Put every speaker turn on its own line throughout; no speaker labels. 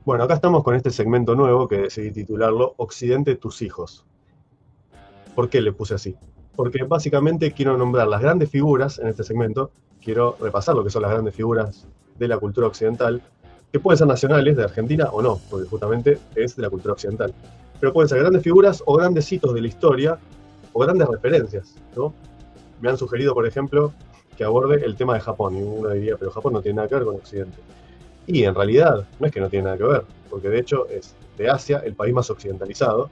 Bueno, acá estamos con este segmento nuevo que decidí titularlo Occidente, tus hijos. ¿Por qué le puse así? Porque básicamente quiero nombrar las grandes figuras en este segmento, quiero repasar lo que son las grandes figuras de la cultura occidental, que pueden ser nacionales de Argentina o no, porque justamente es de la cultura occidental. Pero pueden ser grandes figuras o grandes hitos de la historia o grandes referencias, ¿no? Me han sugerido, por ejemplo, que aborde el tema de Japón, y uno diría, pero Japón no tiene nada que ver con Occidente. Y en realidad no es que no tiene nada que ver, porque de hecho es de Asia el país más occidentalizado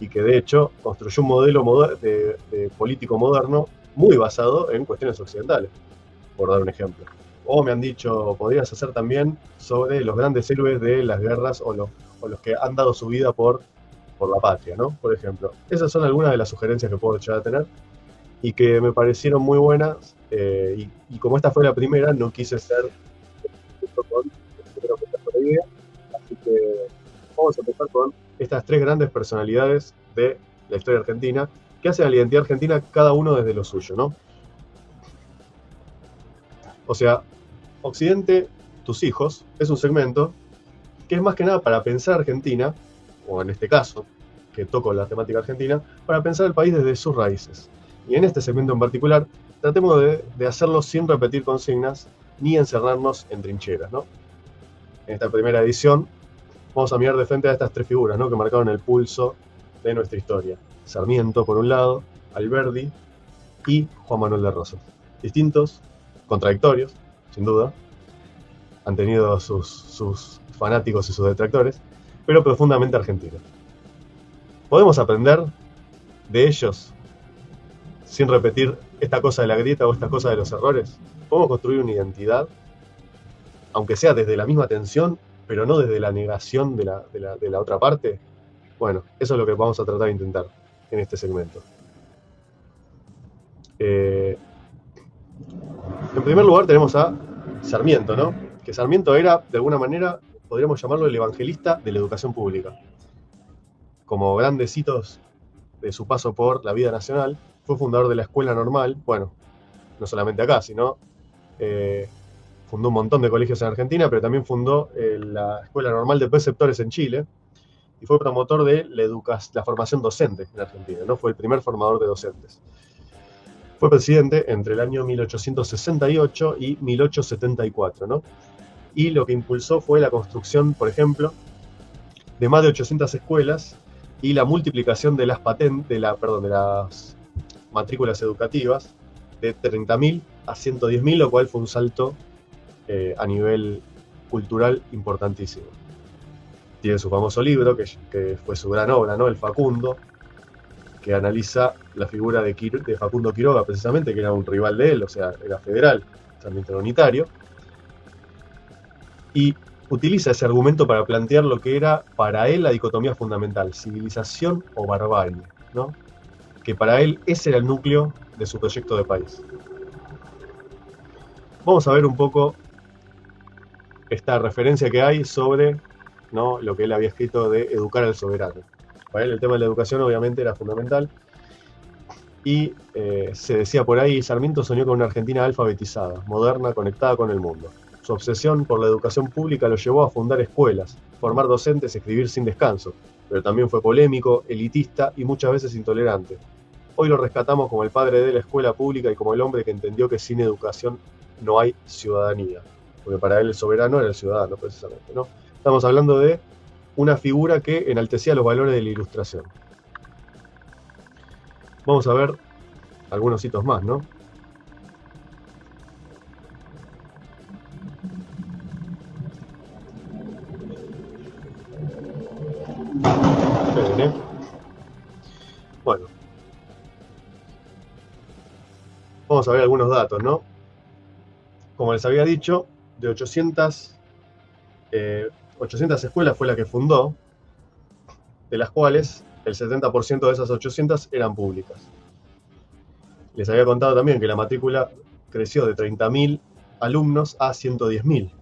y que de hecho construyó un modelo de político moderno muy basado en cuestiones occidentales, por dar un ejemplo. O me han dicho, podrías hacer también sobre los grandes héroes de las guerras o los que han dado su vida por la patria, ¿no? Por ejemplo. Esas son algunas de las sugerencias que puedo llegar a tener y que me parecieron muy buenas. Y como esta fue la primera, no quise ser con creo que esta fue la idea. Así que vamos a empezar con estas tres grandes personalidades de la historia argentina que hacen a la identidad argentina cada uno desde lo suyo, ¿no? O sea, Occidente, tus hijos, es un segmento que es más que nada para pensar Argentina, o en este caso, que toco la temática argentina, para pensar el país desde sus raíces. Y en este segmento en particular, tratemos de hacerlo sin repetir consignas ni encerrarnos en trincheras, ¿no? En esta primera edición vamos a mirar de frente a estas tres figuras, ¿no? Que marcaron el pulso de nuestra historia. Sarmiento, por un lado, Alberdi y Juan Manuel de Rosas. Distintos, contradictorios, sin duda, han tenido sus fanáticos y sus detractores, pero profundamente argentinos. ¿Podemos aprender de ellos sin repetir esta cosa de la grieta o esta cosa de los errores? ¿Podemos construir una identidad, aunque sea desde la misma tensión, pero no desde la negación de la otra parte? Bueno, eso es lo que vamos a tratar de intentar en este segmento. En primer lugar tenemos a Sarmiento, ¿no? Que Sarmiento era, de alguna manera, podríamos llamarlo el evangelista de la educación pública. Como grandes hitos de su paso por la vida nacional, fue fundador de la Escuela Normal, bueno, no solamente acá, sino fundó un montón de colegios en Argentina, pero también fundó la Escuela Normal de Preceptores en Chile, y fue promotor de la formación docente en Argentina, ¿no? Fue el primer formador de docentes. Fue presidente entre el año 1868 y 1874, ¿no? Y lo que impulsó fue la construcción, por ejemplo, de más de 800 escuelas y la multiplicación de las de las matrículas educativas de 30.000 a 110.000, lo cual fue un salto a nivel cultural importantísimo. Tiene su famoso libro, que fue su gran obra, ¿no? El Facundo, que analiza la figura de Facundo Quiroga, precisamente, que era un rival de él, o sea, era federal, también era unitario, y utiliza ese argumento para plantear lo que era para él la dicotomía fundamental, civilización o barbarie, ¿no? Que para él ese era el núcleo de su proyecto de país. Vamos a ver un poco esta referencia que hay sobre, ¿no?, lo que él había escrito de educar al soberano. Para él el tema de la educación obviamente era fundamental, y se decía por ahí, Sarmiento soñó con una Argentina alfabetizada, moderna, conectada con el mundo. Su obsesión por la educación pública lo llevó a fundar escuelas, formar docentes, escribir sin descanso, pero también fue polémico, elitista y muchas veces intolerante. Hoy lo rescatamos como el padre de la escuela pública y como el hombre que entendió que sin educación no hay ciudadanía, porque para él el soberano era el ciudadano, precisamente, ¿no? Estamos hablando de una figura que enaltecía los valores de la ilustración. Vamos a ver algunos hitos más, ¿no? Esperen, ¿eh? Bueno, vamos a ver algunos datos, ¿no? Como les había dicho, de 800 escuelas fue la que fundó, de las cuales el 70% de esas 800 eran públicas. Les había contado también que la matrícula creció de 30.000 alumnos a 110.000.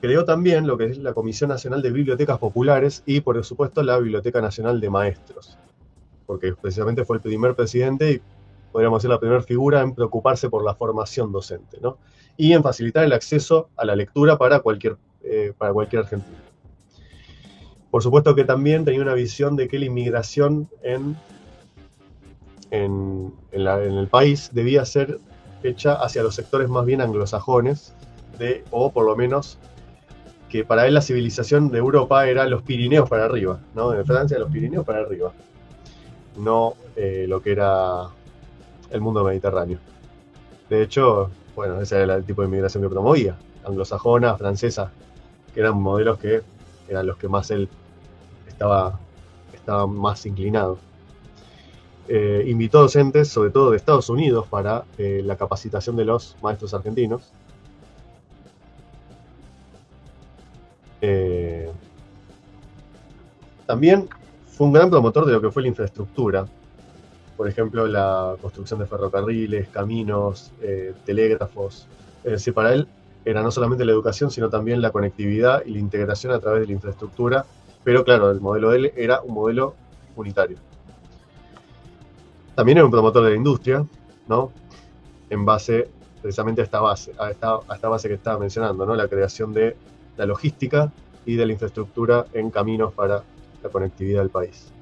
Creó también lo que es la Comisión Nacional de Bibliotecas Populares y, por supuesto, la Biblioteca Nacional de Maestros, porque precisamente fue el primer presidente podríamos decir, la primera figura en preocuparse por la formación docente, ¿no? Y en facilitar el acceso a la lectura para cualquier argentino. Por supuesto que también tenía una visión de que la inmigración en el país debía ser hecha hacia los sectores más bien anglosajones, o por lo menos que para él la civilización de Europa era los Pirineos para arriba, ¿no? De Francia, los Pirineos para arriba, no lo que era el mundo mediterráneo. De hecho, bueno, ese era el tipo de inmigración que promovía, anglosajona, francesa, que eran modelos que eran los que más él estaba más inclinado. Invitó docentes, sobre todo de Estados Unidos, para la capacitación de los maestros argentinos. También fue un gran promotor de lo que fue la infraestructura. Por ejemplo, la construcción de ferrocarriles, caminos, telégrafos. Es decir, para él era no solamente la educación, sino también la conectividad y la integración a través de la infraestructura. Pero claro, el modelo de él era un modelo unitario. También era un promotor de la industria, ¿no? En base precisamente a esta base que estaba mencionando, ¿no? La creación de la logística y de la infraestructura en caminos para la conectividad del país.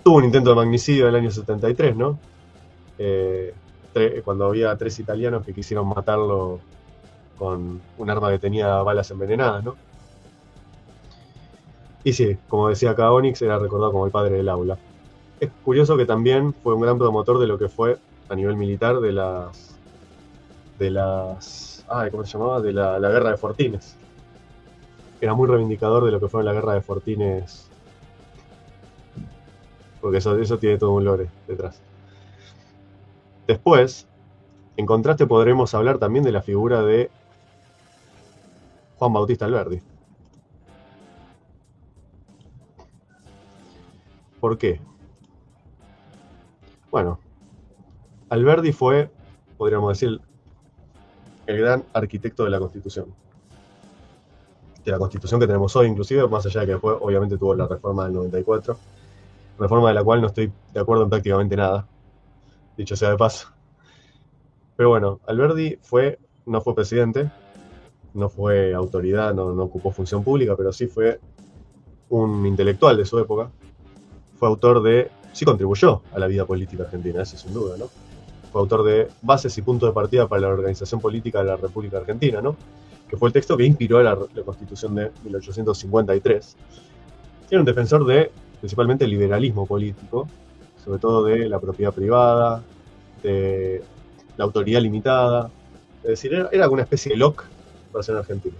Tuvo un intento de magnicidio en el año 73, ¿no? Cuando había 3 italianos que quisieron matarlo con un arma que tenía balas envenenadas, ¿no? Y sí, como decía acá Onyx, era recordado como el padre del aula. Es curioso que también fue un gran promotor de lo que fue a nivel militar ¿cómo se llamaba? De la guerra de Fortines. Era muy reivindicador de lo que fue la guerra de Fortines, porque eso tiene todo un lore detrás. Después, en contraste, podremos hablar también de la figura de Juan Bautista Alberdi. ¿Por qué? Bueno, Alberdi fue, podríamos decir, el gran arquitecto de la Constitución. De la Constitución que tenemos hoy, inclusive, más allá de que después, obviamente, tuvo la reforma del 94, reforma de la cual no estoy de acuerdo en prácticamente nada, dicho sea de paso. Pero bueno, Alberdi no fue presidente, no fue autoridad, no ocupó función pública, pero sí fue un intelectual de su época. Fue autor sí contribuyó a la vida política argentina, eso sin duda, ¿no? Fue autor de Bases y Puntos de Partida para la Organización Política de la República Argentina, ¿no? Que fue el texto que inspiró la Constitución de 1853. Era un defensor de, principalmente, el liberalismo político, sobre todo de la propiedad privada, de la autoridad limitada. Es decir, era una especie de Locke versión argentina.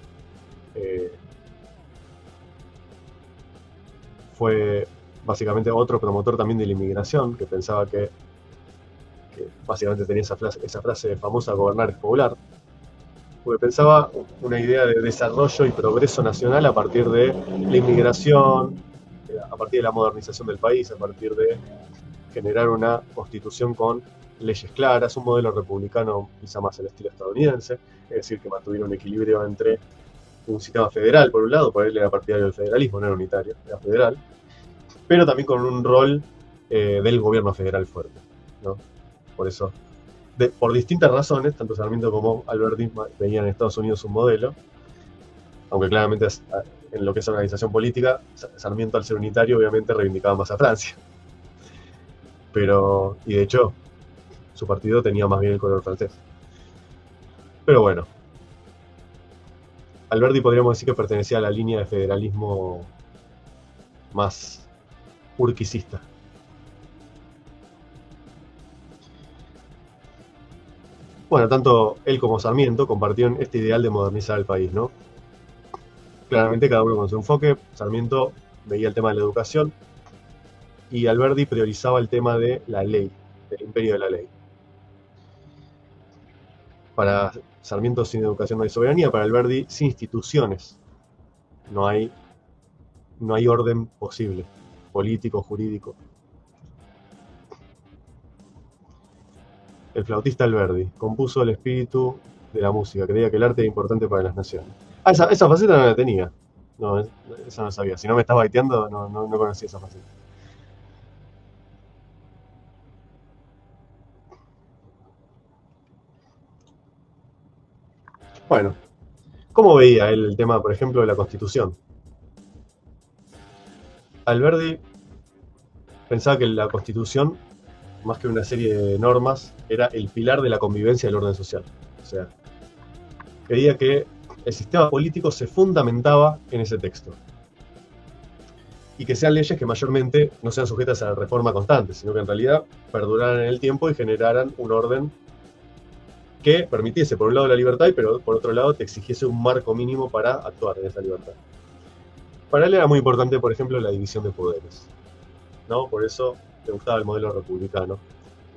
Fue básicamente otro promotor también de la inmigración, que pensaba que básicamente tenía esa frase famosa, gobernar es poblar, porque pensaba una idea de desarrollo y progreso nacional a partir de la inmigración, a partir de la modernización del país, a partir de generar una constitución con leyes claras, un modelo republicano quizá más al estilo estadounidense, es decir, que mantuviera un equilibrio entre un sistema federal, por un lado, por él era partidario del federalismo, no era unitario, era federal, pero también con un rol del gobierno federal fuerte, ¿no? Por eso, por distintas razones, tanto Sarmiento como Alberti veían en Estados Unidos un modelo, aunque claramente en lo que es organización política, Sarmiento al ser unitario obviamente reivindicaba más a Francia. Y de hecho, su partido tenía más bien el color francés. Pero bueno, Alberti podríamos decir que pertenecía a la línea de federalismo más urquicista. Bueno, tanto él como Sarmiento compartieron este ideal de modernizar el país, ¿no? Claramente cada uno con su enfoque. Sarmiento veía el tema de la educación y Alberti priorizaba el tema de la ley, del imperio de la ley. Para Sarmiento sin educación no hay soberanía, para Alberti sin instituciones no hay orden posible, político, jurídico. El flautista Alberdi compuso el espíritu de la música, creía que el arte era importante para las naciones. Esa faceta no la tenía. No, esa no sabía. Si no me estás baiteando, no conocía esa faceta. Bueno, ¿cómo veía él el tema, por ejemplo, de la Constitución? Alberdi pensaba que la Constitución, más que una serie de normas, era el pilar de la convivencia del orden social. O sea, creía que el sistema político se fundamentaba en ese texto. Y que sean leyes que mayormente no sean sujetas a reforma constante, sino que en realidad perduraran en el tiempo y generaran un orden que permitiese, por un lado, la libertad, pero por otro lado, te exigiese un marco mínimo para actuar en esa libertad. Para él era muy importante, por ejemplo, la división de poderes, ¿no? Por eso le gustaba el modelo republicano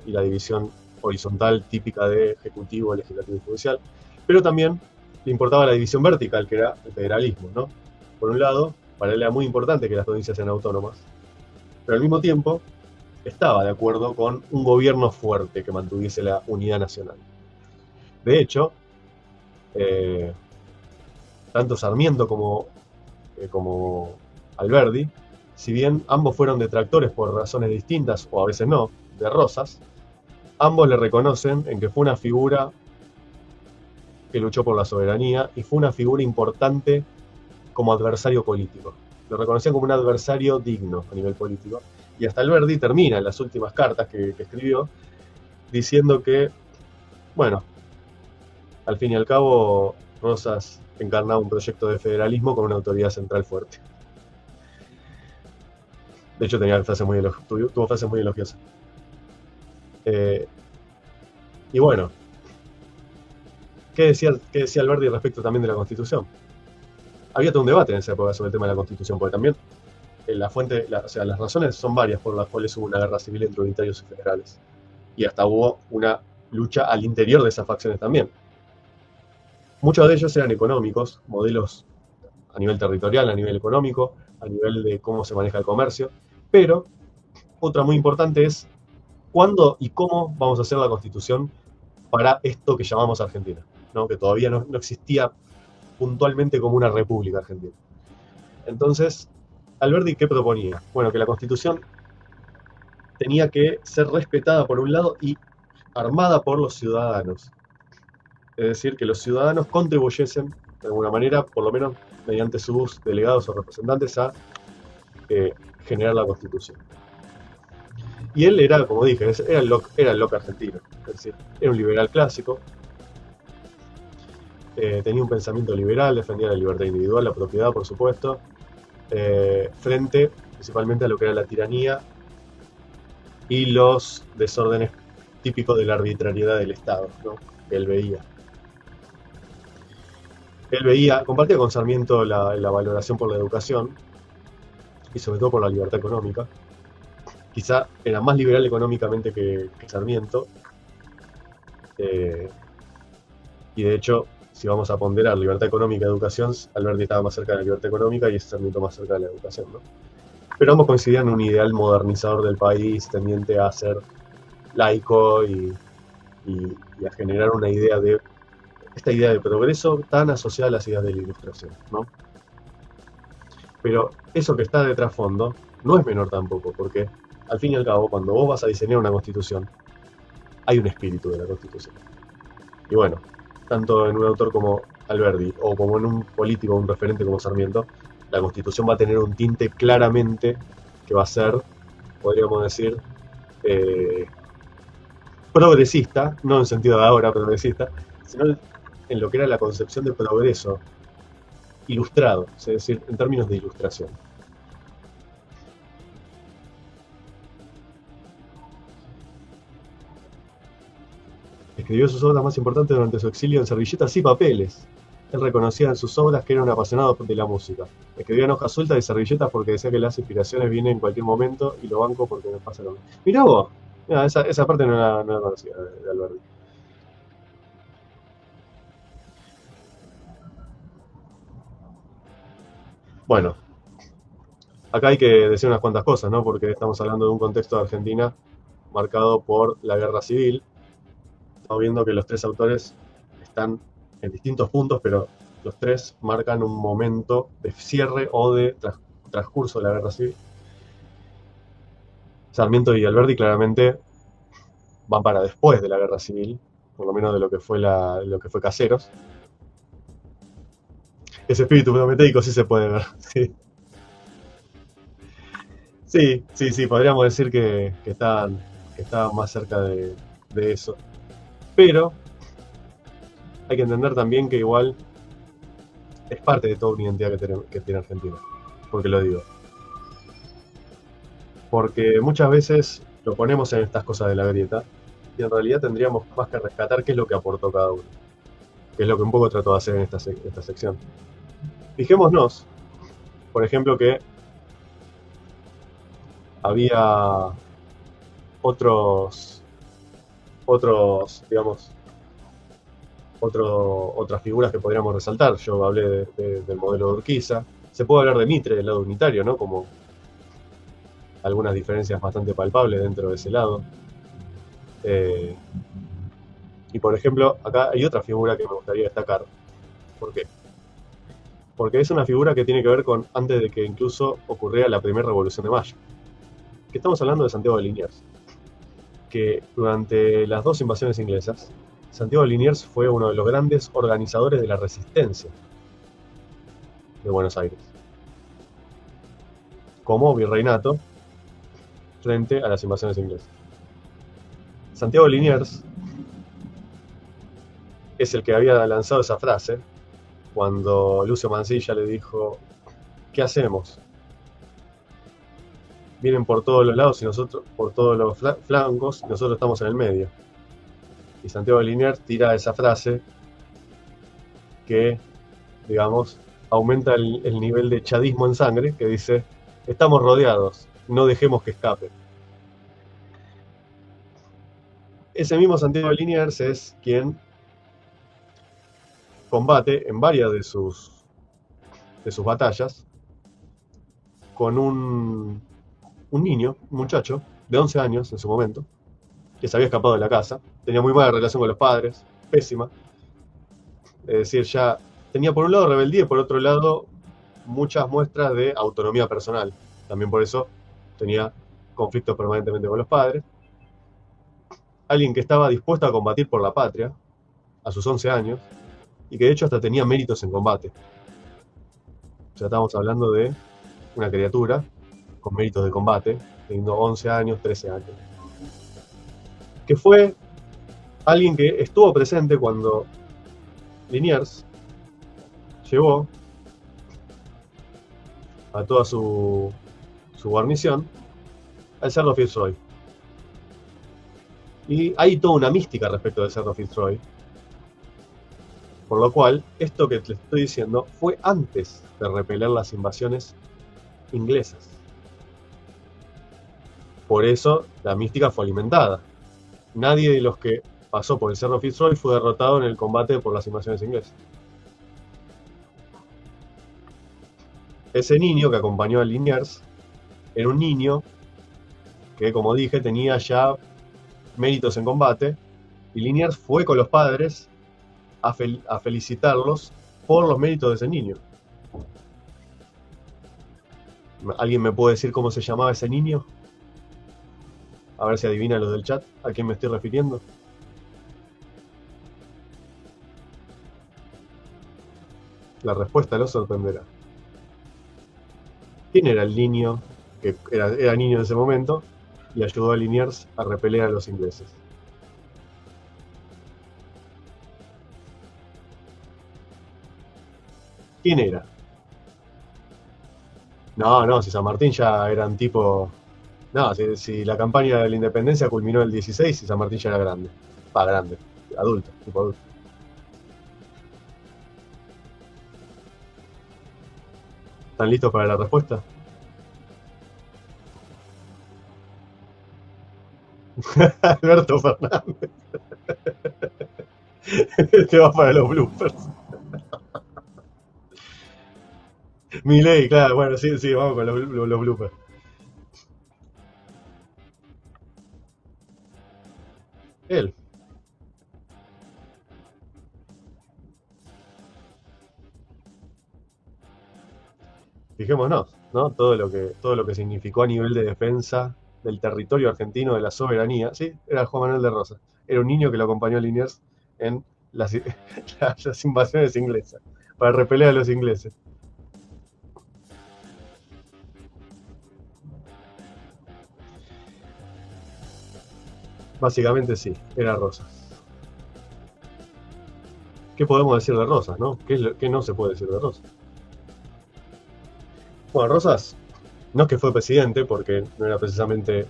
y la división horizontal típica de ejecutivo, legislativo y judicial, pero también le importaba la división vertical, que era el federalismo, ¿no? Por un lado, para él era muy importante que las provincias sean autónomas, pero al mismo tiempo estaba de acuerdo con un gobierno fuerte que mantuviese la unidad nacional. De hecho, eh, tanto Sarmiento como Alberdi, si bien ambos fueron detractores por razones distintas, o a veces no, de Rosas, ambos le reconocen en que fue una figura que luchó por la soberanía y fue una figura importante como adversario político. Lo reconocían como un adversario digno a nivel político. Y hasta Alberdi termina en las últimas cartas que escribió diciendo que, bueno, al fin y al cabo, Rosas encarnaba un proyecto de federalismo con una autoridad central fuerte. De hecho, tuvo frases muy elogiosas. Eh, y bueno, qué decía Alberti respecto también de la Constitución? Había todo un debate en esa época sobre el tema de la Constitución, porque también o sea, las razones son varias por las cuales hubo una guerra civil entre unitarios y federales. Y hasta hubo una lucha al interior de esas facciones también. Muchos de ellos eran económicos, modelos a nivel territorial, a nivel económico, a nivel de cómo se maneja el comercio, pero otra muy importante es cuándo y cómo vamos a hacer la Constitución para esto que llamamos Argentina, ¿no? Que todavía no existía puntualmente como una república argentina. Entonces, Alberti, ¿qué proponía? Bueno, que la Constitución tenía que ser respetada por un lado y armada por los ciudadanos. Es decir, que los ciudadanos contribuyesen de alguna manera, por lo menos mediante sus delegados o representantes, a generar la Constitución. Y él era, como dije, era el Locke argentino. Es decir, era un liberal clásico, tenía un pensamiento liberal, defendía la libertad individual, la propiedad, por supuesto, frente principalmente a lo que era la tiranía y los desórdenes típicos de la arbitrariedad del Estado, ¿no? Que él veía. Compartía con Sarmiento la valoración por la educación y sobre todo por la libertad económica. Quizá era más liberal económicamente que Sarmiento, y de hecho, si vamos a ponderar libertad económica y educación, Alberti estaba más cerca de la libertad económica y Sarmiento más cerca de la educación, ¿no? Pero ambos coincidían en un ideal modernizador del país, tendiente a ser laico y a generar esta idea de progreso tan asociada a las ideas de la ilustración, ¿no? Pero eso que está de trasfondo no es menor tampoco, porque al fin y al cabo, cuando vos vas a diseñar una constitución, hay un espíritu de la constitución. Y bueno, tanto en un autor como Alberdi, o como en un político, un referente como Sarmiento, la constitución va a tener un tinte claramente que va a ser, podríamos decir, eh, progresista, no en sentido de ahora progresista, sino en lo que era la concepción de progreso ilustrado, es decir, en términos de ilustración. Escribió sus obras más importantes durante su exilio en servilletas y papeles. Él reconocía en sus obras que era un apasionado de la música. Escribía en hojas sueltas y servilletas porque decía que las inspiraciones vienen en cualquier momento y lo banco porque me pasa lo mismo. Mirá vos, mirá, esa parte no la conocía de Alberti. Bueno, acá hay que decir unas cuantas cosas, ¿no? Porque estamos hablando de un contexto de Argentina marcado por la guerra civil. Estamos viendo que los tres autores están en distintos puntos, pero los tres marcan un momento de cierre o de transcurso de la guerra civil. Sarmiento y Alberti claramente van para después de la guerra civil, por lo menos de lo que fue Caseros. Ese espíritu prometeico sí se puede ver. Sí, sí, sí, sí, podríamos decir que estaban más cerca de eso. Pero hay que entender también que igual es parte de toda una identidad que tiene Argentina. ¿Por qué lo digo? Porque muchas veces lo ponemos en estas cosas de la grieta y en realidad tendríamos más que rescatar qué es lo que aportó cada uno, que es lo que un poco trato de hacer en esta sección. Fijémonos, por ejemplo, que había otros, digamos, otras figuras que podríamos resaltar. Yo hablé del modelo de Urquiza. Se puede hablar de Mitre del lado unitario, ¿no? Como algunas diferencias bastante palpables dentro de ese lado. Eh, y por ejemplo, acá hay otra figura que me gustaría destacar. ¿Por qué? Porque es una figura que tiene que ver con antes de que incluso ocurriera la primera revolución de Mayo. Que estamos hablando de Santiago de Liniers, que durante las dos invasiones inglesas, Santiago de Liniers fue uno de los grandes organizadores de la resistencia de Buenos Aires, como virreinato frente a las invasiones inglesas. Santiago de Liniers es el que había lanzado esa frase cuando Lucio Mansilla le dijo, ¿qué hacemos? Vienen por todos los lados y nosotros por todos los flancos y nosotros estamos en el medio. Y Santiago de Liniers tira esa frase que, digamos, aumenta el nivel de chadismo en sangre, que dice, estamos rodeados, no dejemos que escape. Ese mismo Santiago de Liniers es quien combate en varias de sus batallas con un niño, un muchacho de 11 años en su momento, que se había escapado de la casa, tenía muy mala relación con los padres, pésima, es decir, ya tenía por un lado rebeldía y por otro lado muchas muestras de autonomía personal. También por eso tenía conflictos permanentemente con los padres. Alguien que estaba dispuesto a combatir por la patria a sus 11 años y que de hecho hasta tenía méritos en combate. O sea, estábamos hablando de una criatura con méritos de combate, teniendo 11 años, 13 años. Que fue alguien que estuvo presente cuando Liniers llevó a toda su guarnición al Cerro Fitzroy. Y hay toda una mística respecto del Cerro Fitzroy. Por lo cual, esto que les estoy diciendo fue antes de repeler las invasiones inglesas. Por eso la mística fue alimentada. Nadie de los que pasó por el Cerro Fitzroy fue derrotado en el combate por las invasiones inglesas. Ese niño que acompañó a Liniers era un niño que, como dije, tenía ya méritos en combate, y Liniers fue con los padres a felicitarlos por los méritos de ese niño. ¿Alguien me puede decir cómo se llamaba ese niño? A ver si adivina los del chat a quién me estoy refiriendo. La respuesta los sorprenderá. ¿Quién era el niño que era niño en ese momento y ayudó a Liniers a repeler a los ingleses? ¿Quién era? No, no, si San Martín ya eran tipo. No, si la campaña de la independencia culminó el 16 y San Martín ya era grande. Grande, adulto, tipo adulto. ¿Están listos para la respuesta? Alberto Fernández. Este va para los bloopers. Milei, claro, bueno, sí, sí, vamos con los bloopers. Él. Fijémonos, ¿no? Todo lo que significó a nivel de defensa del territorio argentino, de la soberanía. Sí, era Juan Manuel de Rosas. Era un niño que lo acompañó a Liniers en las, las invasiones inglesas. para repeler a los ingleses. Básicamente sí, era Rosas. ¿Qué podemos decir de Rosas, no? ¿Qué no se puede decir de Rosas? Bueno, Rosas no es que fue presidente, porque no era precisamente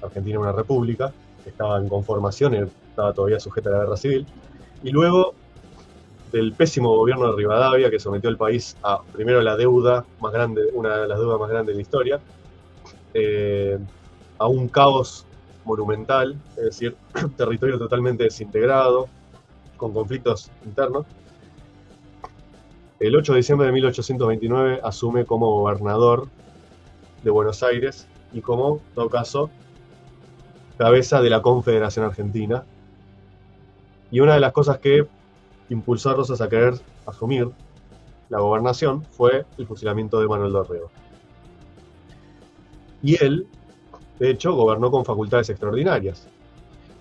Argentina una república, estaba en conformación, estaba todavía sujeta a la guerra civil, y luego del pésimo gobierno de Rivadavia, que sometió al país a, primero, la deuda más grande, una de las deudas más grandes de la historia, eh, a un caos monumental, es decir, territorio totalmente desintegrado, con conflictos internos. El 8 de diciembre de 1829 asume como gobernador de Buenos Aires y como, en todo caso, cabeza de la Confederación Argentina. Y una de las cosas que impulsó a Rosas a querer asumir la gobernación fue el fusilamiento de Manuel Dorrego. Y él, de hecho, gobernó con facultades extraordinarias.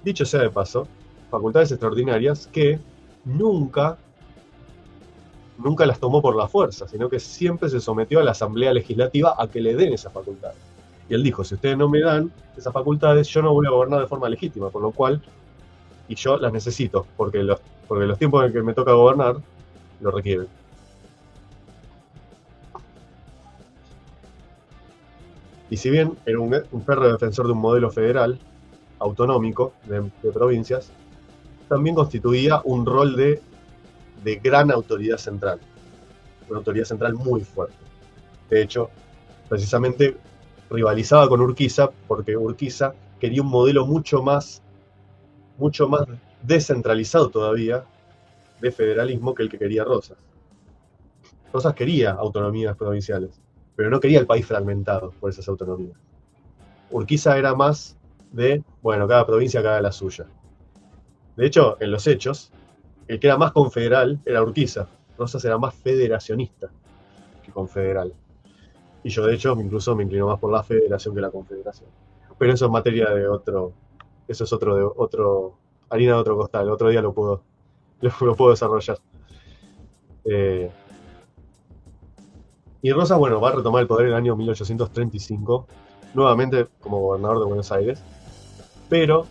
Dicho sea de paso, facultades extraordinarias que nunca las tomó por la fuerza, sino que siempre se sometió a la Asamblea Legislativa a que le den esas facultades. Y él dijo, si ustedes no me dan esas facultades, yo no voy a gobernar de forma legítima, por lo cual, y yo las necesito, porque los tiempos en que me toca gobernar lo requieren. Y si bien era un férreo defensor de un modelo federal, autonómico, de provincias, también constituía un rol de gran autoridad central, una autoridad central muy fuerte. De hecho, precisamente rivalizaba con Urquiza porque Urquiza quería un modelo mucho más descentralizado todavía de federalismo que el que quería Rosas. Rosas quería autonomías provinciales, pero no quería el país fragmentado por esas autonomías. Urquiza era más de, bueno, cada provincia que haga la suya. De hecho, en los hechos, el que era más confederal era Urquiza. Rosas era más federacionista que confederal. Y yo, de hecho, incluso me inclino más por la federación que la confederación. Pero eso es materia de otro. Eso es otro harina de otro costal. Otro día lo puedo desarrollar. Eh, y Rosas, bueno, va a retomar el poder en el año 1835, nuevamente como gobernador de Buenos Aires. Pero,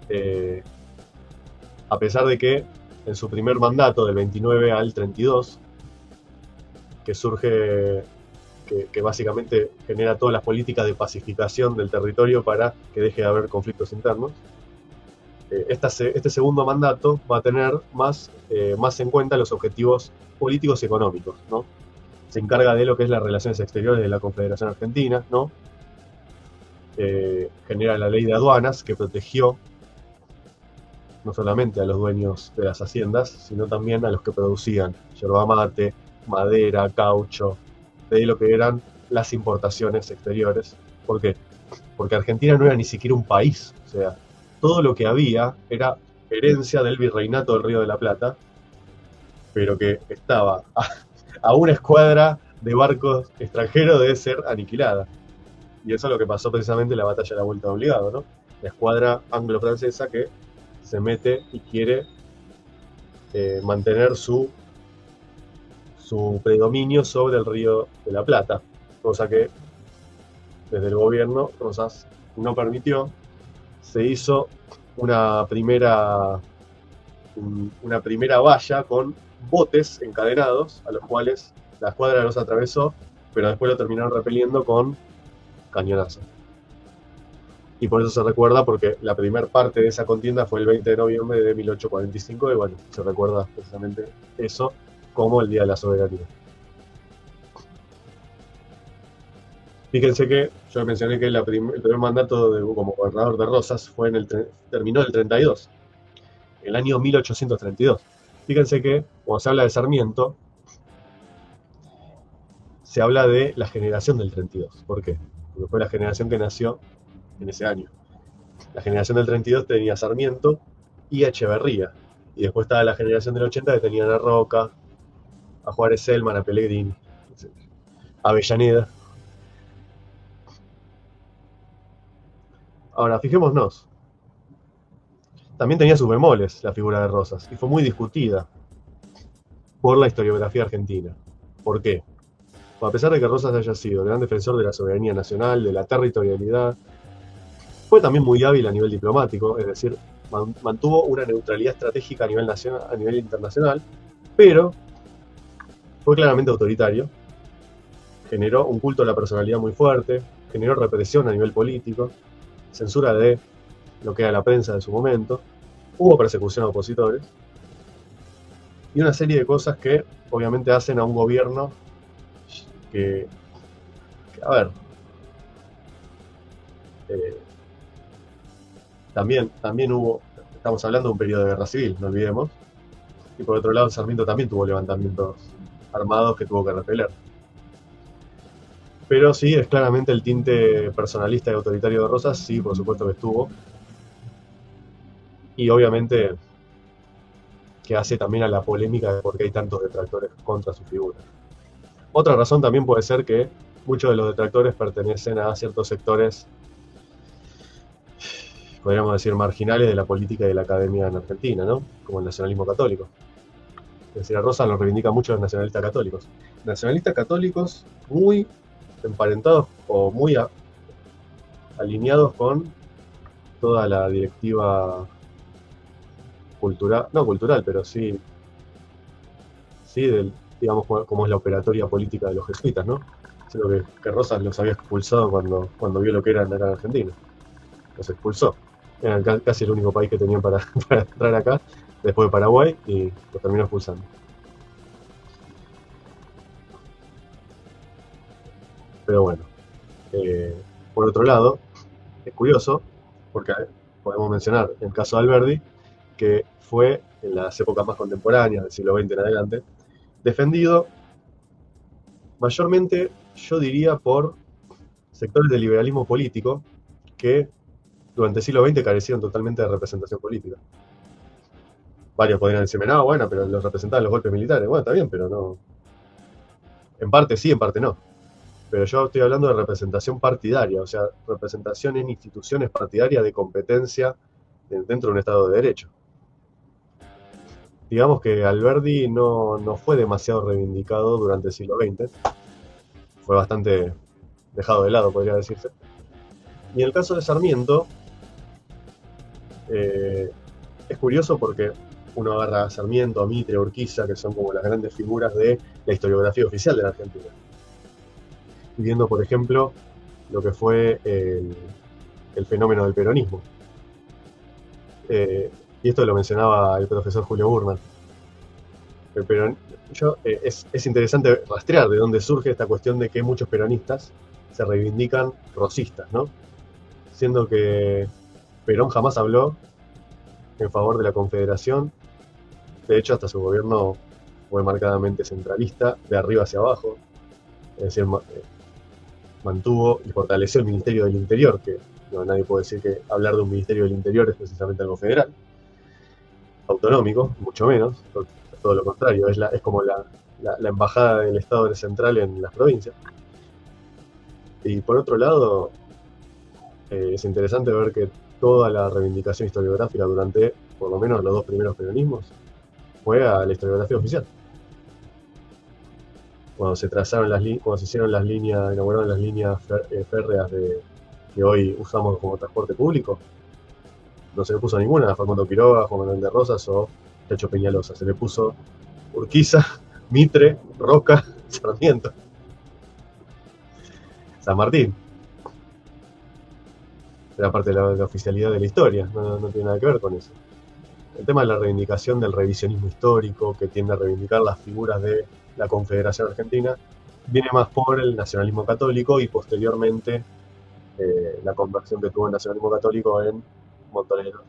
eh, a pesar de que en su primer mandato, del 29 al 32, que surge que básicamente genera todas las políticas de pacificación del territorio para que deje de haber conflictos internos. Este segundo mandato va a tener más en cuenta los objetivos políticos y económicos, ¿no? Se encarga de lo que es las relaciones exteriores de la Confederación Argentina, ¿no? Genera la ley de aduanas que protegió no solamente a los dueños de las haciendas, sino también a los que producían yerba mate, madera, caucho, de ahí lo que eran las importaciones exteriores. ¿Por qué? Porque Argentina no era ni siquiera un país, o sea, todo lo que había era herencia del virreinato del Río de la Plata, pero que estaba a una escuadra de barcos extranjeros de ser aniquilada. Y eso es lo que pasó precisamente en la batalla de la Vuelta de Obligado, ¿no? La escuadra anglo-francesa que se mete y quiere mantener su predominio sobre el Río de la Plata, cosa que desde el gobierno Rosas no permitió. Se hizo una primera valla con botes encadenados, a los cuales la escuadra los atravesó, pero después lo terminaron repeliendo con cañonazos. Y por eso se recuerda, porque la primera parte de esa contienda fue el 20 de noviembre de 1845, y bueno, se recuerda precisamente eso como el Día de la Soberanía. Fíjense que yo mencioné que el primer mandato como gobernador de Rosas terminó en el 32, el año 1832. Fíjense que cuando se habla de Sarmiento, se habla de la generación del 32. ¿Por qué? Porque fue la generación que nació en ese año. La generación del 32 tenía Sarmiento y a Echeverría. Y después estaba la generación del 80 que tenían a Roca, a Juárez Selman, a Pellegrini, a Avellaneda. Ahora, fijémonos. También tenía sus bemoles la figura de Rosas y fue muy discutida. por la historiografía argentina. ¿Por qué? Pues a pesar de que Rosas haya sido gran defensor de la soberanía nacional, de la territorialidad, fue también muy hábil a nivel diplomático, es decir, mantuvo una neutralidad estratégica a nivel, nacional, a nivel internacional, pero fue claramente autoritario, generó un culto a la personalidad muy fuerte, generó represión a nivel político, censura de lo que era la prensa de su momento, hubo persecución a opositores y una serie de cosas que obviamente hacen a un gobierno que a ver, eh, también hubo, estamos hablando de un periodo de guerra civil, no olvidemos, y por otro lado Sarmiento también tuvo levantamientos armados que tuvo que repeler. Pero sí, es claramente el tinte personalista y autoritario de Rosas, sí, por supuesto que estuvo. Y obviamente que hace también a la polémica de por qué hay tantos detractores contra su figura. Otra razón también puede ser que muchos de los detractores pertenecen a ciertos sectores, podríamos decir, marginales de la política y de la academia en Argentina, ¿no? Como el nacionalismo católico. Es decir, a Rosas lo reivindica mucho los nacionalistas católicos. Nacionalistas católicos muy emparentados o muy alineados con toda la directiva cultural, no cultural, pero sí del, digamos, como es la operatoria política de los jesuitas, ¿no? Sino que Rosas los había expulsado cuando vio lo que eran acá en Argentina. Los expulsó. Era casi el único país que tenían para, para entrar acá, después de Paraguay, y los terminó expulsando. Pero bueno, por otro lado, es curioso, porque podemos mencionar el caso de Alberdi, que fue en las épocas más contemporáneas del siglo XX en adelante, defendido mayormente, yo diría, por sectores del liberalismo político que durante el siglo XX carecieron totalmente de representación política. Varios podrían decirme, no, bueno, pero los representaban los golpes militares. Bueno, está bien, pero no. En parte sí, en parte no. Pero yo estoy hablando de representación partidaria, o sea, representación en instituciones partidarias de competencia dentro de un Estado de Derecho. Digamos que Alberdi no fue demasiado reivindicado durante el siglo XX, fue bastante dejado de lado, podría decirse. Y en el caso de Sarmiento, eh, es curioso porque uno agarra a Sarmiento, a Mitre, a Urquiza, que son como las grandes figuras de la historiografía oficial de la Argentina. Viendo, por ejemplo, lo que fue el fenómeno del peronismo. Y esto lo mencionaba el profesor Julio Burman. Es interesante rastrear de dónde surge esta cuestión de que muchos peronistas se reivindican rosistas, ¿no? Siendo que Perón jamás habló en favor de la Confederación. De hecho, hasta su gobierno fue marcadamente centralista, de arriba hacia abajo. Es decir, mantuvo y fortaleció el Ministerio del Interior, que no, nadie puede decir que hablar de un Ministerio del Interior es precisamente algo federal. Autonómico, mucho menos, todo lo contrario, es como la embajada del Estado central en las provincias. Y por otro lado, es interesante ver que toda la reivindicación historiográfica durante, por lo menos, los dos primeros peronismos, fue a la historiografía oficial. Cuando se trazaron cuando se hicieron las líneas, inauguraron las líneas férreas que hoy usamos como transporte público, no se le puso ninguna a Facundo Quiroga, Juan Manuel de Rosas o Chacho Peñalosa. Se le puso Urquiza, Mitre, Roca, Sarmiento, San Martín. Era parte de la oficialidad de la historia, no tiene nada que ver con eso. El tema de la reivindicación del revisionismo histórico, que tiende a reivindicar las figuras de la Confederación Argentina, viene más por el nacionalismo católico y posteriormente la conversión que tuvo el nacionalismo católico en Montoneros.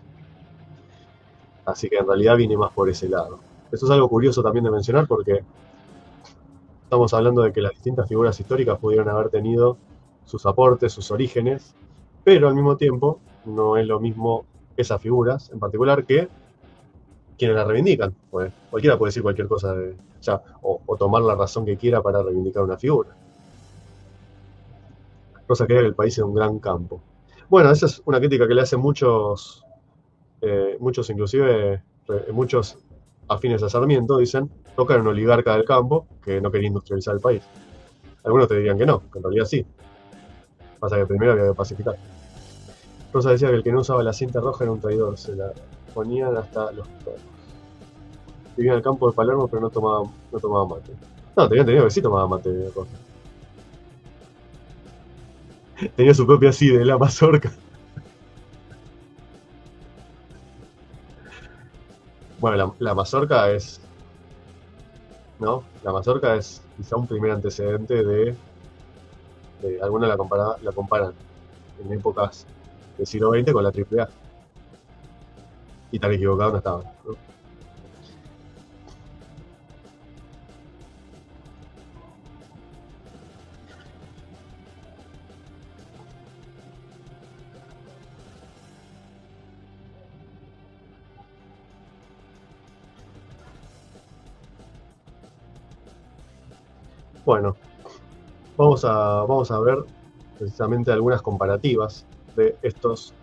Así que en realidad viene más por ese lado. Esto es algo curioso también de mencionar porque estamos hablando de que las distintas figuras históricas pudieron haber tenido sus aportes, sus orígenes, pero al mismo tiempo no es lo mismo esas figuras en particular que quienes la reivindican. Pues cualquiera puede decir cualquier cosa o tomar la razón que quiera para reivindicar una figura. Cosa que el país es un gran campo. Bueno, esa es una crítica que le hacen muchos inclusive muchos afines a Sarmiento, dicen, Roca era un oligarca del campo que no quería industrializar el país. Algunos te dirían que no, que en realidad sí. Pasa que primero había que pacificar. Rosa decía que el que no usaba la cinta roja era un traidor, se la ponían hasta los perros. Vivía en el campo de Palermo, pero no tomaba mate. No, tenía entendido que sí tomaba mate, Rosa. Tenía su propia así de la mazorca. Bueno, la mazorca es, ¿no? La mazorca es quizá un primer antecedente algunos la comparan en épocas del siglo XX con la AAA. Y tan equivocado no estaban, ¿no? Bueno, vamos a ver precisamente algunas comparativas de estos.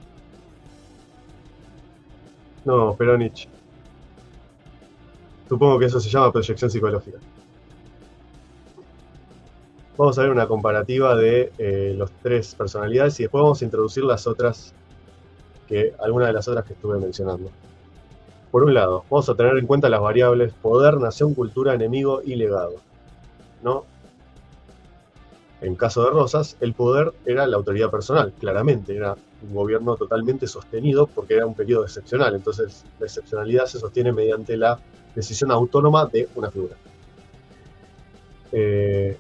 No, Peronich. Supongo que eso se llama proyección psicológica. Vamos a ver una comparativa de los tres personalidades y después vamos a introducir algunas de las otras que estuve mencionando. Por un lado, vamos a tener en cuenta las variables poder, nación, cultura, enemigo y legado, ¿no? En caso de Rosas, el poder era la autoridad personal, claramente, era un gobierno totalmente sostenido porque era un periodo excepcional, entonces la excepcionalidad se sostiene mediante la decisión autónoma de una figura. Eh,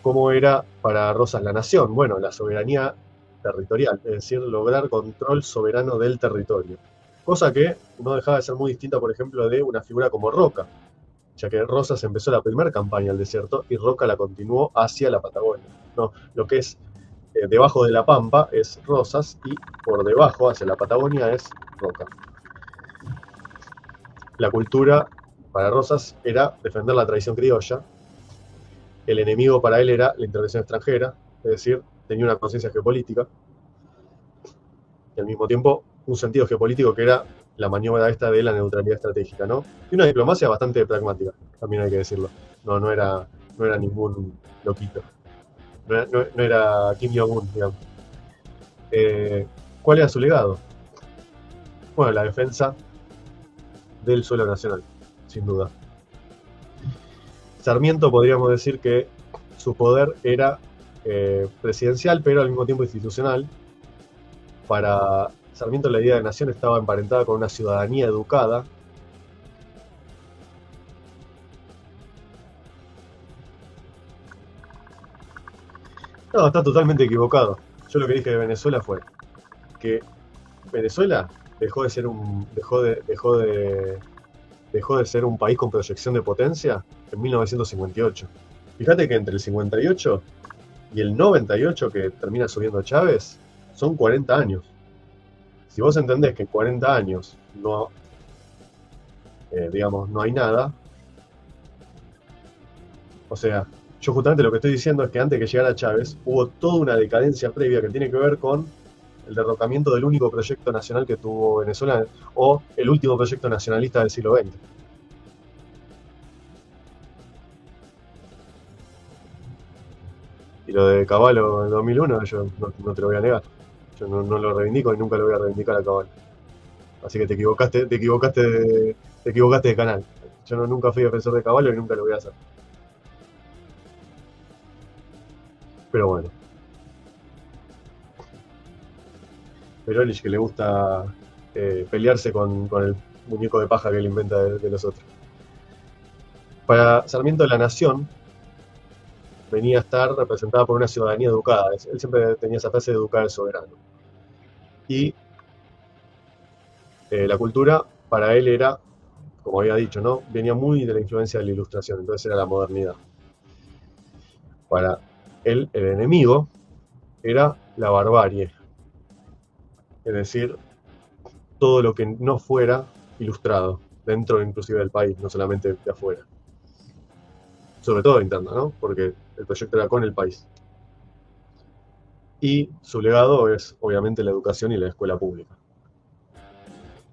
¿Cómo era para Rosas la nación? Bueno, la soberanía territorial, es decir, lograr control soberano del territorio, cosa que no dejaba de ser muy distinta, por ejemplo, de una figura como Roca, ya que Rosas empezó la primera campaña al desierto y Roca la continuó hacia la Patagonia. No, lo que es debajo de la Pampa es Rosas y por debajo, hacia la Patagonia, es Roca. La cultura para Rosas era defender la tradición criolla, el enemigo para él era la intervención extranjera, es decir, tenía una conciencia geopolítica y al mismo tiempo un sentido geopolítico que era la maniobra esta de la neutralidad estratégica, ¿no? Y una diplomacia bastante pragmática, también hay que decirlo. No era ningún loquito. No era Kim Jong-un, digamos. Eh, ¿Cuál era su legado? Bueno, la defensa del suelo nacional, sin duda. Sarmiento podríamos decir que su poder era presidencial, pero al mismo tiempo institucional. Para Sarmiento la idea de nación estaba emparentada con una ciudadanía educada. No, está totalmente equivocado. Yo lo que dije de Venezuela fue que Venezuela dejó de ser un país con proyección de potencia en 1958. Fíjate que entre el 58 y el 98 que termina subiendo Chávez son 40 años. Si vos entendés que en 40 años digamos, no hay nada, o sea, yo justamente lo que estoy diciendo es que antes que llegara Chávez hubo toda una decadencia previa que tiene que ver con el derrocamiento del único proyecto nacional que tuvo Venezuela, o el último proyecto nacionalista del siglo XX. Y lo de Caballo en 2001, yo no te lo voy a negar. Yo no lo reivindico y nunca lo voy a reivindicar a Caballo. Así que te equivocaste de canal. Yo nunca fui defensor de Caballo y nunca lo voy a hacer. Pero bueno, Perolich que le gusta pelearse con el muñeco de paja que él inventa de los otros. Para Sarmiento la nación venía a estar representada por una ciudadanía educada. Él siempre tenía esa frase de educar al soberano. Y la cultura para él era, como había dicho, ¿no? Venía muy de la influencia de la ilustración, entonces era la modernidad. Para él, el enemigo era la barbarie, es decir, todo lo que no fuera ilustrado, dentro inclusive del país, no solamente de afuera. Sobre todo interna, ¿no? Porque el proyecto era con el país. Y su legado es, obviamente, la educación y la escuela pública.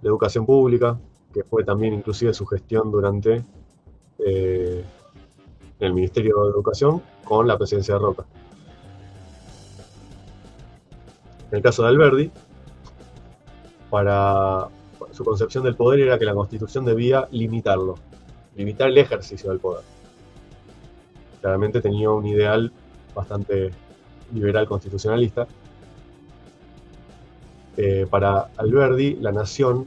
La educación pública, que fue también inclusive su gestión durante el Ministerio de Educación con la presidencia de Roca. En el caso de Alberdi, para su concepción del poder era que la Constitución debía limitarlo, limitar el ejercicio del poder. Claramente tenía un ideal bastante liberal constitucionalista. Para Alberdi, la nación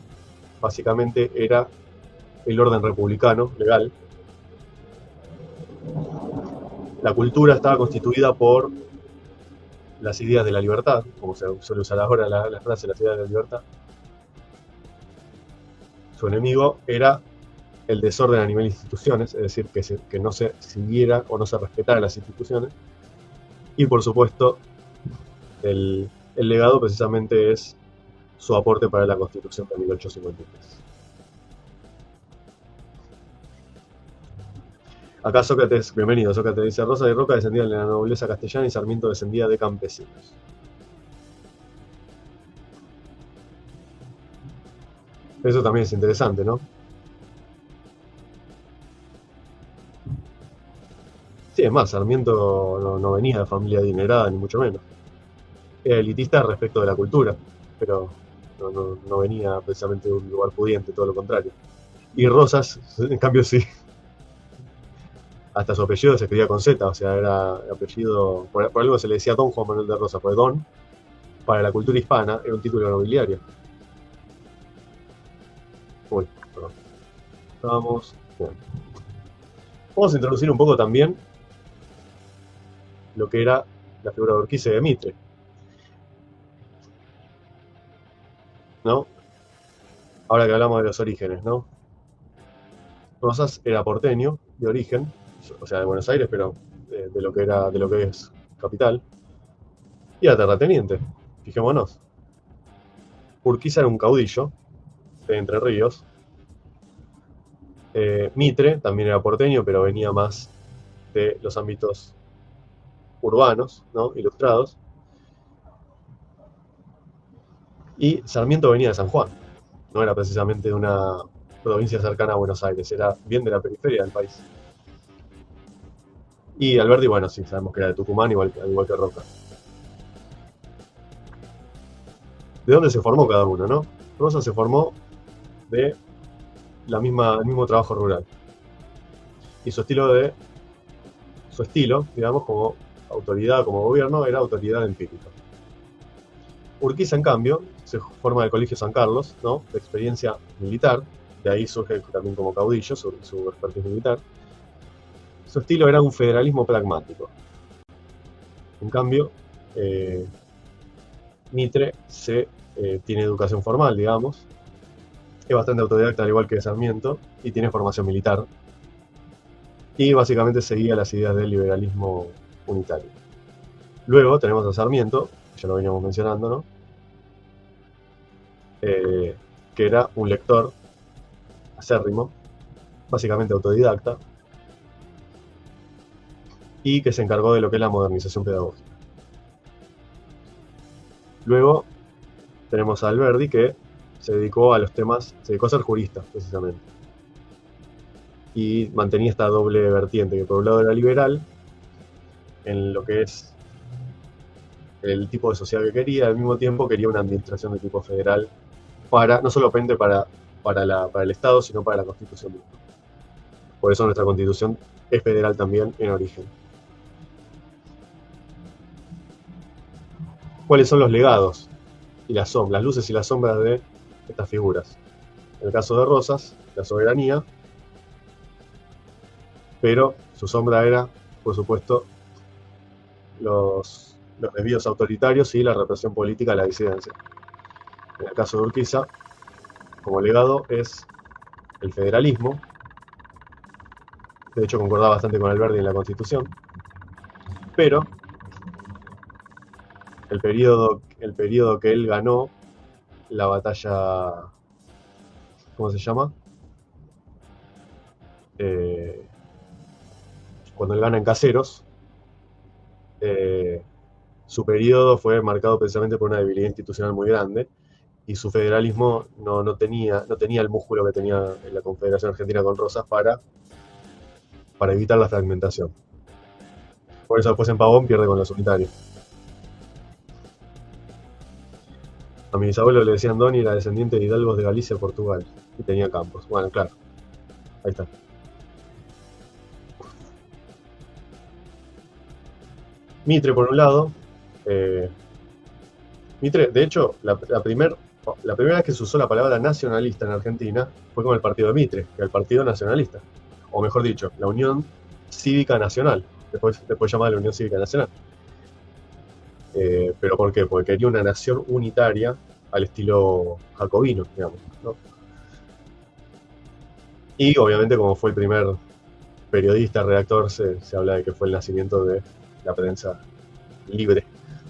básicamente era el orden republicano legal. La cultura estaba constituida por las ideas de la libertad, como se suele usar ahora la frase, las ideas de la libertad. Su enemigo era el desorden a nivel de instituciones, es decir, que no se siguiera o no se respetara las instituciones. Y por supuesto, el legado precisamente es su aporte para la Constitución de 1853. Acá Sócrates, bienvenido, Sócrates dice: Rosa de Roca descendía de la nobleza castellana y Sarmiento descendía de campesinos. Eso también es interesante, ¿no? Sí, es más, Sarmiento no venía de familia adinerada, ni mucho menos. Era elitista respecto de la cultura, pero no venía precisamente de un lugar pudiente, todo lo contrario. Y Rosas, en cambio, sí. Hasta su apellido se escribía con Z, o sea, era apellido. Por algo se le decía Don Juan Manuel de Rosas, porque Don, para la cultura hispana, era un título nobiliario. Uy, perdón. Vamos. Bien. Vamos a introducir un poco también lo que era la figura de Urquiza y de Mitre, ¿no? Ahora que hablamos de los orígenes, ¿no? Rosas era porteño de origen, o sea, de Buenos Aires, pero de lo que es capital, y era terrateniente, fijémonos. Urquiza era un caudillo de Entre Ríos. Mitre también era porteño, pero venía más de los ámbitos urbanos, ¿no? Ilustrados. Y Sarmiento venía de San Juan, no era precisamente de una provincia cercana a Buenos Aires, era bien de la periferia del país. Y Alberti, bueno, sí, sabemos que era de Tucumán, igual que Roca. ¿De dónde se formó cada uno, no? Rosa se formó de el mismo trabajo rural. Y su estilo, digamos, como autoridad, como gobierno, era autoridad empírica. Urquiza, en cambio, se forma del Colegio San Carlos, ¿no? De experiencia militar, de ahí surge también como caudillo, su expertise militar. Su estilo era un federalismo pragmático. En cambio, Mitre tiene educación formal, digamos, es bastante autodidacta, al igual que Sarmiento, y tiene formación militar. Y básicamente seguía las ideas del liberalismo unitario. Luego tenemos a Sarmiento, ya lo veníamos mencionando, ¿no? Que era un lector acérrimo, básicamente autodidacta, y que se encargó de lo que es la modernización pedagógica. Luego tenemos a Alberdi, que se dedicó a ser jurista, precisamente. Y mantenía esta doble vertiente, que por un lado era liberal, en lo que es el tipo de sociedad que quería, al mismo tiempo quería una administración de tipo federal, no solamente para el Estado, sino para la Constitución misma. Por eso nuestra Constitución es federal también en origen. ¿Cuáles son los legados y las luces y las sombras de estas figuras? En el caso de Rosas, la soberanía, pero su sombra era, por supuesto, los desvíos autoritarios y la represión política a la disidencia. En el caso de Urquiza, como legado es el federalismo. De hecho, concordaba bastante con Alberdi en la Constitución. Pero el periodo que él ganó, la batalla, ¿cómo se llama? Cuando él gana en Caseros, su periodo fue marcado precisamente por una debilidad institucional muy grande y su federalismo no tenía el músculo que tenía la Confederación Argentina con Rosas para evitar la fragmentación. Por eso después en Pavón pierde con los unitarios. A mi bisabuelo le decían Don y era descendiente de hidalgos de Galicia, Portugal. Y tenía campos. Bueno, claro. Ahí está. Mitre, por un lado. Mitre, de hecho, la primera vez que se usó la palabra nacionalista en Argentina fue con el partido de Mitre, que era el Partido Nacionalista. O mejor dicho, la Unión Cívica Nacional. Después llamada la Unión Cívica Nacional. ¿Pero por qué? Porque quería una nación unitaria al estilo jacobino, digamos, ¿no? Y obviamente como fue el primer periodista, redactor, se habla de que fue el nacimiento de la prensa libre,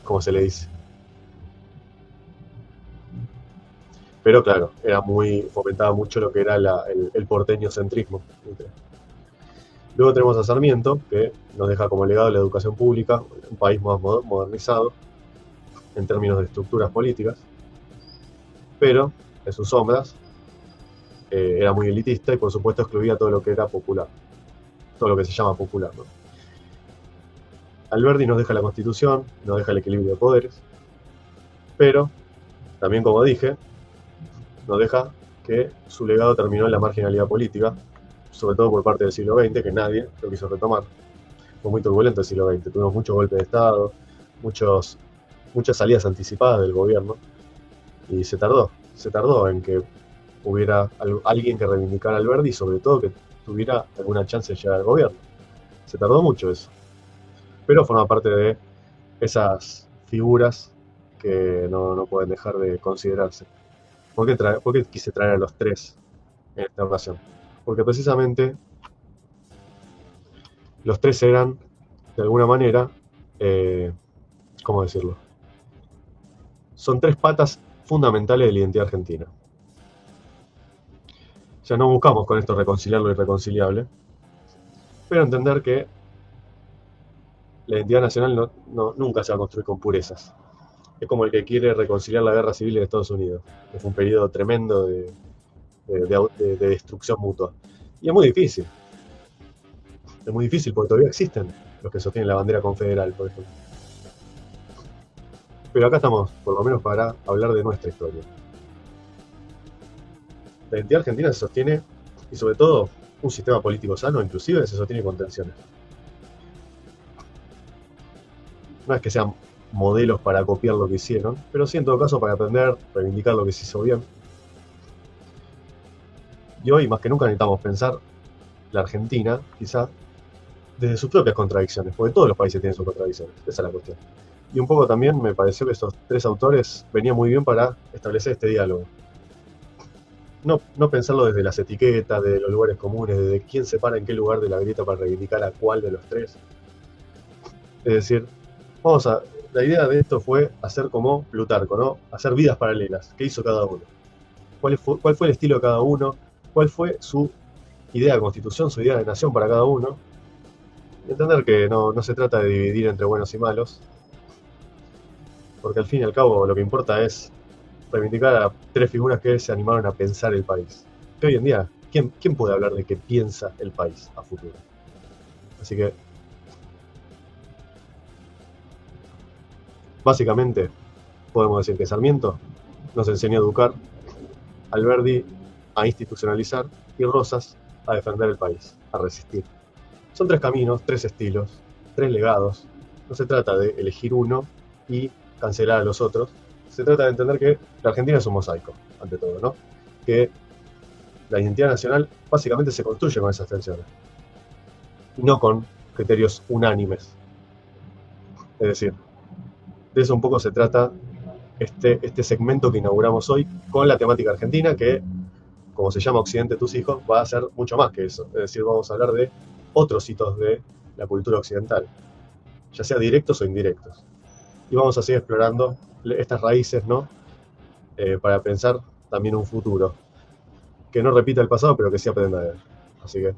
como se le dice. Pero claro, fomentaba mucho lo que era el porteño centrismo. Luego tenemos a Sarmiento, que nos deja como legado la educación pública, un país más modernizado en términos de estructuras políticas, pero en sus sombras era muy elitista y por supuesto excluía todo lo que era popular, todo lo que se llama popular, ¿no? Alberdi nos deja la Constitución, nos deja el equilibrio de poderes, pero también, como dije, nos deja que su legado terminó en la marginalidad política, sobre todo por parte del siglo XX, que nadie lo quiso retomar. Fue muy turbulento el siglo XX, tuvimos muchos golpes de Estado, muchas salidas anticipadas del gobierno, y se tardó en que hubiera alguien que reivindicara a Alberdi y sobre todo que tuviera alguna chance de llegar al gobierno. Se tardó mucho eso, pero forma parte de esas figuras que no pueden dejar de considerarse. ¿Por qué quise traer a los tres en esta ocasión? Porque precisamente los tres eran, de alguna manera, ¿cómo decirlo? Son tres patas fundamentales de la identidad argentina. Ya no buscamos con esto reconciliar lo irreconciliable, pero entender que la identidad nacional nunca se va a construir con purezas. Es como el que quiere reconciliar la guerra civil de Estados Unidos, que fue un periodo tremendo de destrucción mutua. Y es muy difícil. Es muy difícil porque todavía existen los que sostienen la bandera confederal, por ejemplo. Pero acá estamos, por lo menos, para hablar de nuestra historia. La identidad argentina se sostiene, y sobre todo, un sistema político sano, inclusive, se sostiene con tensiones. No es que sean modelos para copiar lo que hicieron, pero sí, en todo caso, para aprender, reivindicar lo que se hizo bien. Y hoy, más que nunca, necesitamos pensar la Argentina, quizá, desde sus propias contradicciones, porque todos los países tienen sus contradicciones, esa es la cuestión. Y un poco también me pareció que estos tres autores venían muy bien para establecer este diálogo. No pensarlo desde las etiquetas, de los lugares comunes, de quién se para en qué lugar de la grieta para reivindicar a cuál de los tres. Es decir, la idea de esto fue hacer como Plutarco, ¿no? Hacer vidas paralelas. ¿Qué hizo cada uno? ¿Cuál fue el estilo de cada uno? ¿Cuál fue su idea de constitución, su idea de nación para cada uno? Y entender que no se trata de dividir entre buenos y malos, porque al fin y al cabo lo que importa es reivindicar a tres figuras que se animaron a pensar el país. Que hoy en día, ¿quién puede hablar de que piensa el país a futuro? Así que, básicamente, podemos decir que Sarmiento nos enseñó a educar, Alberdi a institucionalizar y Rosas a defender el país, a resistir. Son tres caminos, tres estilos, tres legados. No se trata de elegir uno y cancelar a los otros. Se trata de entender que la Argentina es un mosaico, ante todo, ¿no? Que la identidad nacional básicamente se construye con esas tensiones, no con criterios unánimes. Es decir, de eso un poco se trata este segmento que inauguramos hoy con la temática argentina, que, como se llama Occidente tus hijos, va a ser mucho más que eso. Es decir, vamos a hablar de otros hitos de la cultura occidental, ya sea directos o indirectos. Y vamos a seguir explorando estas raíces, ¿no? Para pensar también un futuro que no repita el pasado, pero que sí aprenda de él. Así que